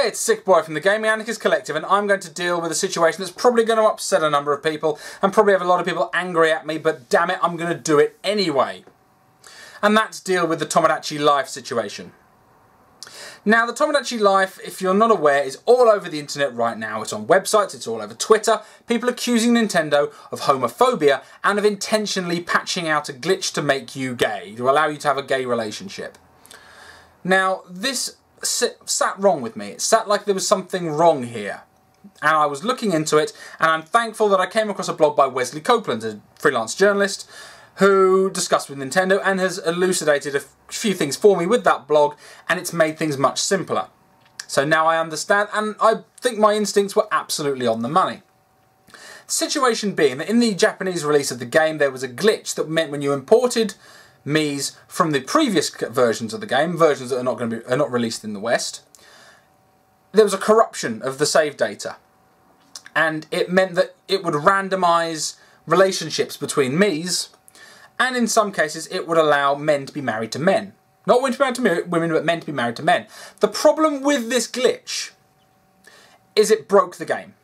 Hey, it's SickBoy from the Gaminganarchist Collective, and I'm going to deal with a situation that's probably going to upset a number of people and probably have a lot of people angry at me, but damn it, I'm going to do it anyway. And that's deal with the Tomodachi Life situation. Now, the Tomodachi Life, if you're not aware, is all over the internet right now. It's on websites, it's all over Twitter. People accusing Nintendo of homophobia and of intentionally patching out a glitch to make you gay, to allow you to have a gay relationship. Now, this sat wrong with me. It sat like there was something wrong here. And I was looking into it, and I'm thankful that I came across a blog by Wesley Copeland, a freelance journalist, who discussed with Nintendo and has elucidated a few things for me with that blog, and it's made things much simpler. So now I understand, and I think my instincts were absolutely on the money. The situation being that in the Japanese release of the game, there was a glitch that meant when you imported Mii's from the previous versions of the game, versions that are not released in the West, there was a corruption of the save data, and it meant that it would randomise relationships between Mii's, and in some cases it would allow men to be married to men. Not women to be married to women, but men to be married to men. The problem with this glitch is it broke the game.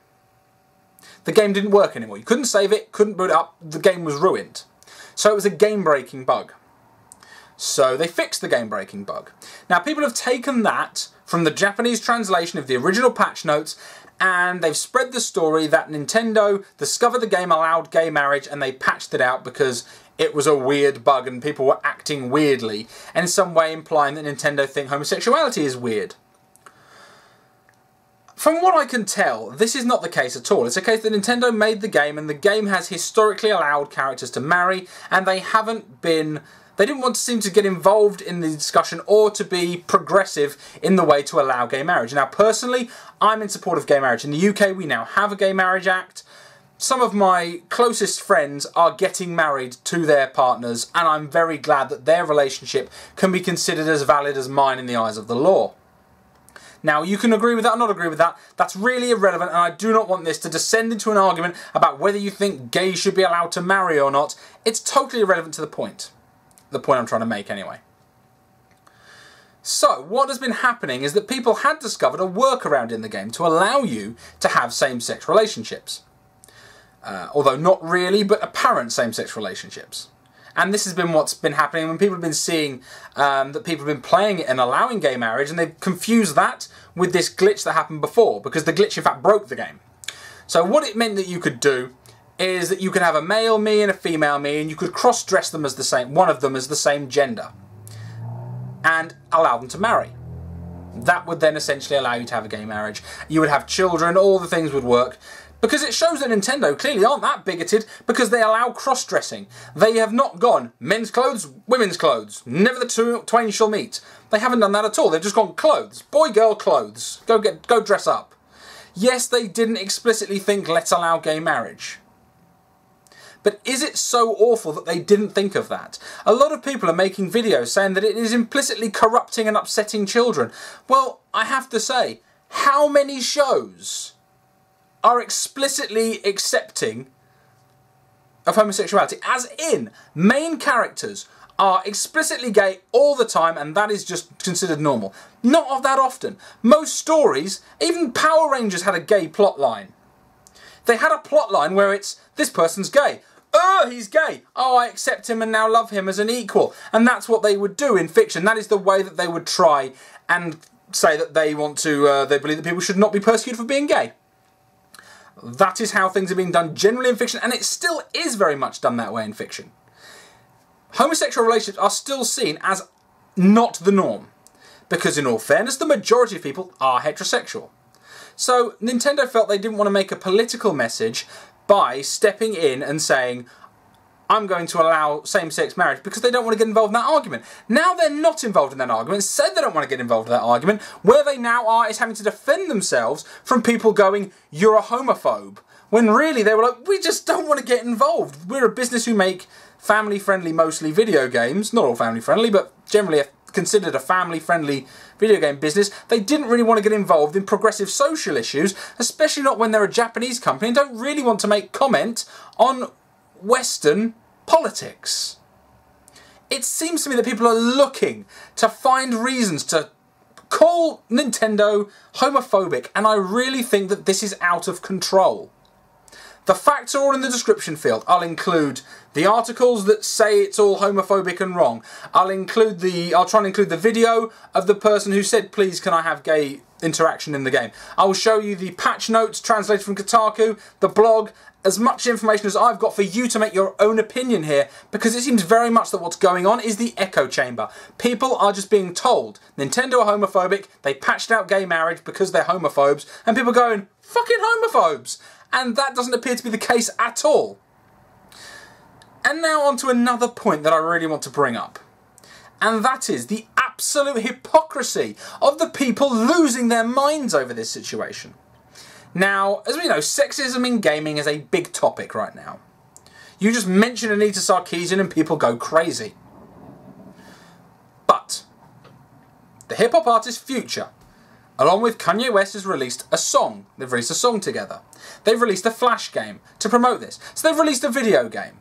The game didn't work anymore. You couldn't save it, couldn't boot it up, the game was ruined. So it was a game-breaking bug. So they fixed the game-breaking bug. Now, people have taken that from the Japanese translation of the original patch notes, and they've spread the story that Nintendo discovered the game allowed gay marriage and they patched it out because it was a weird bug and people were acting weirdly, and in some way implying that Nintendo think homosexuality is weird. From what I can tell, this is not the case at all. It's a case that Nintendo made the game, and the game has historically allowed characters to marry, and they didn't want to seem to get involved in the discussion or to be progressive in the way to allow gay marriage. Now, personally, I'm in support of gay marriage. In the UK, we now have a Gay Marriage Act. Some of my closest friends are getting married to their partners, and I'm very glad that their relationship can be considered as valid as mine in the eyes of the law. Now, you can agree with that or not agree with that. That's really irrelevant, and I do not want this to descend into an argument about whether you think gays should be allowed to marry or not. It's totally irrelevant to the point. The point I'm trying to make anyway. So, what has been happening is that people had discovered a workaround in the game to allow you to have same-sex relationships. Although not really, but apparent same-sex relationships. And this has been what's been happening when people have been seeing that people have been playing it and allowing gay marriage, and they've confused that with this glitch that happened before, because the glitch in fact broke the game. So what it meant that you could do is that you could have a male Mii and a female Mii, and you could cross-dress them as the same, one of them as the same gender, and allow them to marry. That would then essentially allow you to have a gay marriage. You would have children, all the things would work, because it shows that Nintendo clearly aren't that bigoted, because they allow cross-dressing. They have not gone men's clothes, women's clothes, never the twain shall meet. They haven't done that at all. They've just gone clothes, boy-girl clothes, go dress up. Yes, they didn't explicitly think let's allow gay marriage. But is it so awful that they didn't think of that? A lot of people are making videos saying that it is implicitly corrupting and upsetting children. Well, I have to say, how many shows are explicitly accepting of homosexuality? As in, main characters are explicitly gay all the time, and that is just considered normal. Not that often. Most stories, even Power Rangers had a gay plot line. They had a plot line where it's, this person's gay. Oh, he's gay. Oh, I accept him and now love him as an equal. And that's what they would do in fiction. That is the way that they would try and say that they want to, they believe that people should not be persecuted for being gay. That is how things are being done generally in fiction, and it still is very much done that way in fiction. Homosexual relationships are still seen as not the norm, because in all fairness, the majority of people are heterosexual. So Nintendo felt they didn't want to make a political message by stepping in and saying, I'm going to allow same-sex marriage, because they don't want to get involved in that argument. Now they're not involved in that argument, said they don't want to get involved in that argument. Where they now are is having to defend themselves from people going, you're a homophobe. When really they were like, we just don't want to get involved. We're a business who make family-friendly, mostly video games. Not all family-friendly, but generally considered a family-friendly video game business. They didn't really want to get involved in progressive social issues, especially not when they're a Japanese company and don't really want to make comment on Western politics. It seems to me that people are looking to find reasons to call Nintendo homophobic, and I really think that this is out of control. The facts are all in the description field. I'll include the articles that say it's all homophobic and wrong. I'll try and include the video of the person who said, please can I have gay interaction in the game. I will show you the patch notes translated from Kotaku, the blog, as much information as I've got for you to make your own opinion here, because it seems very much that what's going on is the echo chamber. People are just being told Nintendo are homophobic, they patched out gay marriage because they're homophobes, and people going, fucking homophobes! And that doesn't appear to be the case at all. And now on to another point that I really want to bring up. And that is the absolute hypocrisy of the people losing their minds over this situation. Now, as we know, sexism in gaming is a big topic right now. You just mention Anita Sarkeesian and people go crazy. But the hip-hop artist Future, along with Kanye West, has released a song. They've released a song together. They've released a Flash game to promote this. So they've released a video game.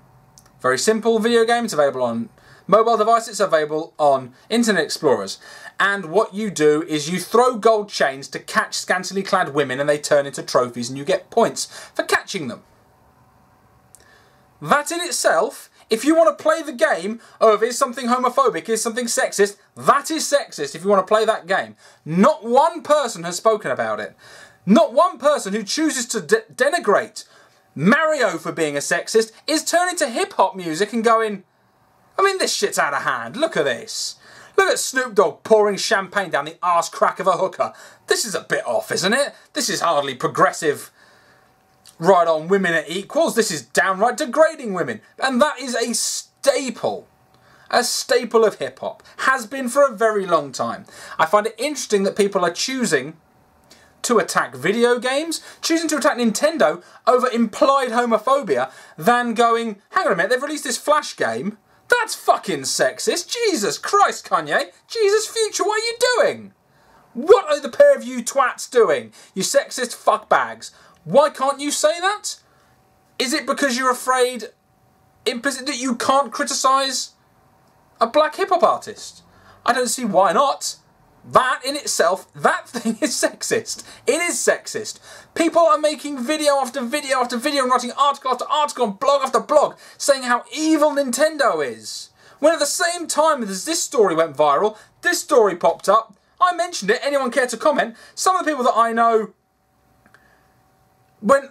Very simple video game. It's available on mobile devices. It's available on Internet Explorers. And what you do is you throw gold chains to catch scantily clad women, and they turn into trophies and you get points for catching them. That in itself, if you want to play the game of is something homophobic, is something sexist, that is sexist if you want to play that game. Not one person has spoken about it. Not one person who chooses to denigrate Mario for being a sexist is turning to hip-hop music and going, I mean, this shit's out of hand. Look at this. Look at Snoop Dogg pouring champagne down the arse crack of a hooker. This is a bit off, isn't it? This is hardly progressive. Right on, women are equals. This is downright degrading women. And that is a staple of hip-hop. Has been for a very long time. I find it interesting that people are choosing to attack video games, choosing to attack Nintendo over implied homophobia, than going, hang on a minute, they've released this Flash game. That's fucking sexist. Jesus Christ, Kanye. Jesus, Future, what are you doing? What are the pair of you twats doing? You sexist fuckbags. Why can't you say that? Is it because you're afraid implicit that you can't criticise a black hip-hop artist? I don't see why not. That in itself, that thing is sexist. It is sexist. People are making video after video after video and writing article after article and blog after blog saying how evil Nintendo is. When at the same time as this story went viral, this story popped up. I mentioned it. Anyone care to comment? Some of the people that I know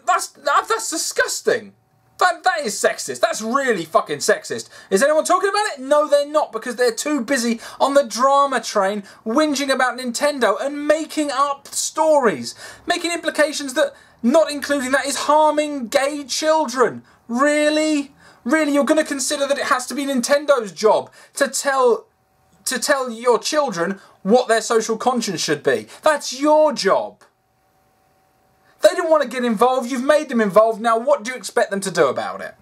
that's disgusting. That is sexist. That's really fucking sexist. Is anyone talking about it? No, they're not, because they're too busy on the drama train whinging about Nintendo and making up stories. Making implications that not including that is harming gay children. Really? Really, you're going to consider that it has to be Nintendo's job to tell your children what their social conscience should be? That's your job. They didn't want to get involved, you've made them involved, now what do you expect them to do about it?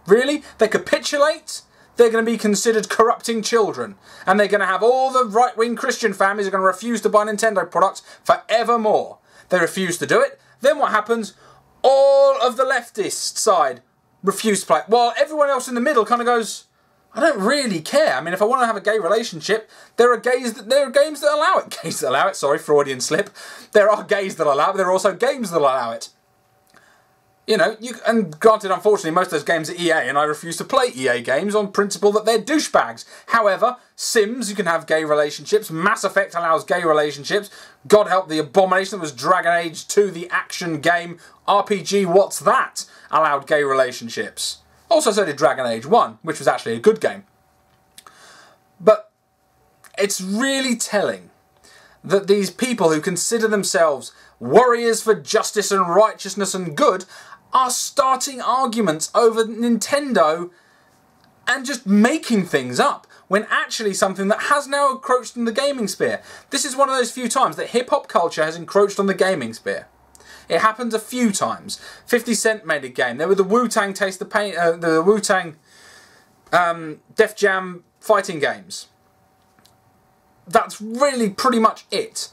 Really? They capitulate? They're going to be considered corrupting children. And they're going to have all the right-wing Christian families are going to refuse to buy Nintendo products forevermore. They refuse to do it. Then what happens? All of the leftist side refuse to play it. While everyone else in the middle kind of goes, I don't really care. I mean, if I want to have a gay relationship, there are games that allow it. Gays that allow it, sorry, Freudian slip. There are gays that allow it, but there are also games that allow it. You know, and granted, unfortunately, most of those games are EA, and I refuse to play EA games on principle that they're douchebags. However, Sims, you can have gay relationships. Mass Effect allows gay relationships. God help the abomination that was Dragon Age 2, the action game. RPG, what's that? Allowed gay relationships. Also so did Dragon Age 1, which was actually a good game. But it's really telling that these people who consider themselves warriors for justice and righteousness and good are starting arguments over Nintendo and just making things up, when actually something that has now encroached in the gaming sphere. This is one of those few times that hip-hop culture has encroached on the gaming sphere. It happened a few times. 50 Cent made a game. There were the Wu-Tang Taste the Pain, the Wu-Tang Def Jam fighting games. That's really pretty much it.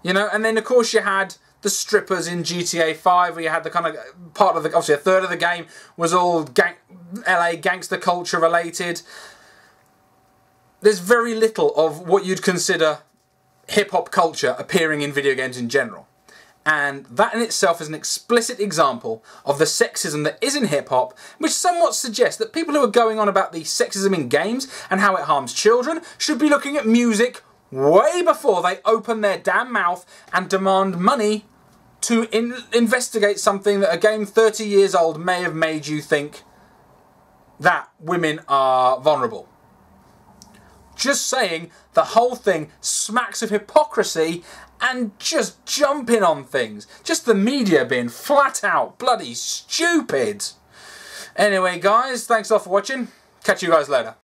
You know, and then of course you had the strippers in GTA 5, where you had the kind of part of the, obviously a third of the game was all LA gangster culture related. there's very little of what you'd consider hip-hop culture appearing in video games in general. And that in itself is an explicit example of the sexism that is in hip-hop, which somewhat suggests that people who are going on about the sexism in games and how it harms children should be looking at music way before they open their damn mouth and demand money to investigate something that a game 30 years old may have made you think that women are vulnerable. Just saying, the whole thing smacks of hypocrisy and just jumping on things. Just the media being flat out bloody stupid. Anyway guys, thanks a lot for watching. Catch you guys later.